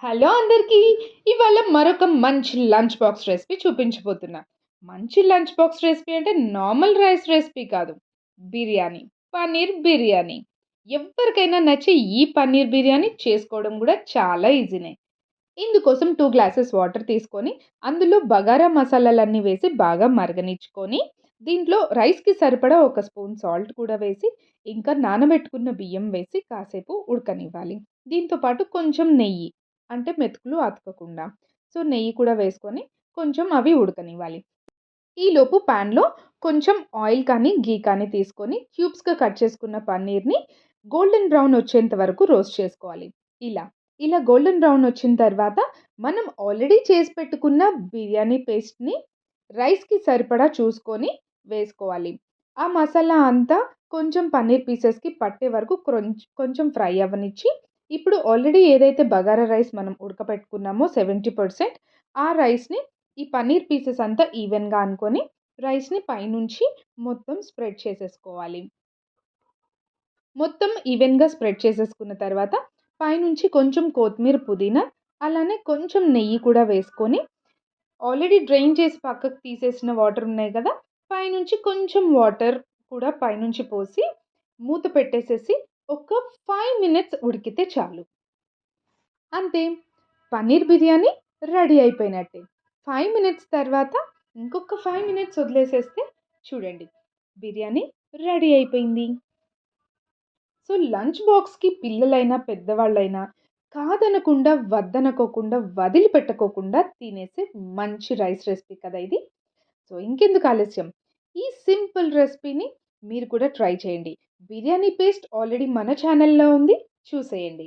Hello అందరికీ! ఇవాళ మరొక మంచి లంచ్ బాక్స్ రెసిపీ చూపించబోతున్నా. మంచి లంచ్ బాక్స్ రెసిపీ అంటే నార్మల్ రైస్ రెసిపీ కాదు. బిర్యానీ. పన్నీర్ బిర్యానీ. ఎవ్వరికైనా నచ్చే ఈ పన్నీర్ బిర్యానీ చేసుకోవడం గూడా చాలా ఈజీనే. ఇందుకోసం 2 గ్లాసెస్ వాటర్ తీసుకొని, అందులో బగారా మసాలాలన్నీ వేసి బాగా మరగనిచ్చుకొని, దీంట్లో రైస్‌కి సరిపడా ఒక స్పూన్ సాల్ట్ కూడా వేసి, ఇంకా నానబెట్టుకున్న బియ్యం వేసి కాసేపు ఉడకనివ్వాలి. దీంతో పాటు కొంచెం నెయ్యి, అంటే మెతుకులు అతుకకుండా. సో, నెయ్యి కూడా వేసుకొని కొంచెం అవి ఉడకనివ్వాలి. ఈలోపు పాన్‌లో కొంచెం ఆయిల్ కానీ, ఘీ కానీ తీసుకొని క్యూబ్స్‌గా కట్ చేసుకున్న పన్నీర్‌ని గోల్డెన్ బ్రౌన్ వచ్చేంత వరకు రోస్ట్ చేసుకోవాలి. ఇలా. ఇలా గోల్డెన్ బ్రౌన్ వచ్చిన తర్వాత మనం ఆల్రెడీ చేసి పెట్టుకున్న బిర్యానీ పేస్ట్‌ని రైస్‌కి సరిపడా చూసుకొని వేసుకోవాలి. ఆ మసాలా అంతా కొంచెం పన్నీర్ పీసెస్‌కి పట్టే వరకు కొంచెం ఫ్రై అవ్వనిచ్చి, ఇప్పుడు ఆల్రెడీ ఏదైతే బగారా రైస్ మనం ఉడకపెట్టుకున్నామో 70% ఆ రైస్‌ని ఈ పన్నీర్ పీసెస్ అంతా ఈవెన్‌గా అనుకొని రైస్‌ని పైనుంచి మొత్తం స్ప్రెడ్ చేసేసుకోవాలి. మొత్తం ఈవెన్‌గా స్ప్రెడ్ చేసేసుకున్న తర్వాత పైనుంచి కొంచెం కొత్తిమీర, పుదీనా అలానే కొంచెం నెయ్యి కూడా వేసుకొని ఆల్రెడీ డ్రైన్ చేసి పక్కకు తీసేసిన వాటర్ ఉన్నాయి కదా! పైనుంచి కొంచెం వాటర్ కూడా పైనుంచి పోసి మూత పెట్టేసేసి ఒక 5 మినిట్స్ ఉడికితే చాలు. అంతే. పన్నీర్ బిర్యానీ రెడీ అయిపోయినట్టే. 5 మినిట్స్ తర్వాత ఇంకొక 5 మినిట్స్ వదిలేసేస్తే చూడండి బిర్యానీ రెడీ అయిపోయింది. సో, లంచ్ బాక్స్‌కి పిల్లలైనా, పెద్దవాళ్ళైనా కాదనకుండా, వద్దనుకోకుండా, వదిలిపెట్టుకోకుండా తినేసే మంచి రైస్ రెసిపీ కదా ఇది. సో, ఇంకెందుకు ఆలస్యం? ఈ సింపుల్ రెసిపీని మీరు కూడా ట్రై చేయండి. బిర్యానీ పేస్ట్ ఆల్రెడీ మన ఛానెల్‌లో ఉంది. చూసేయండి.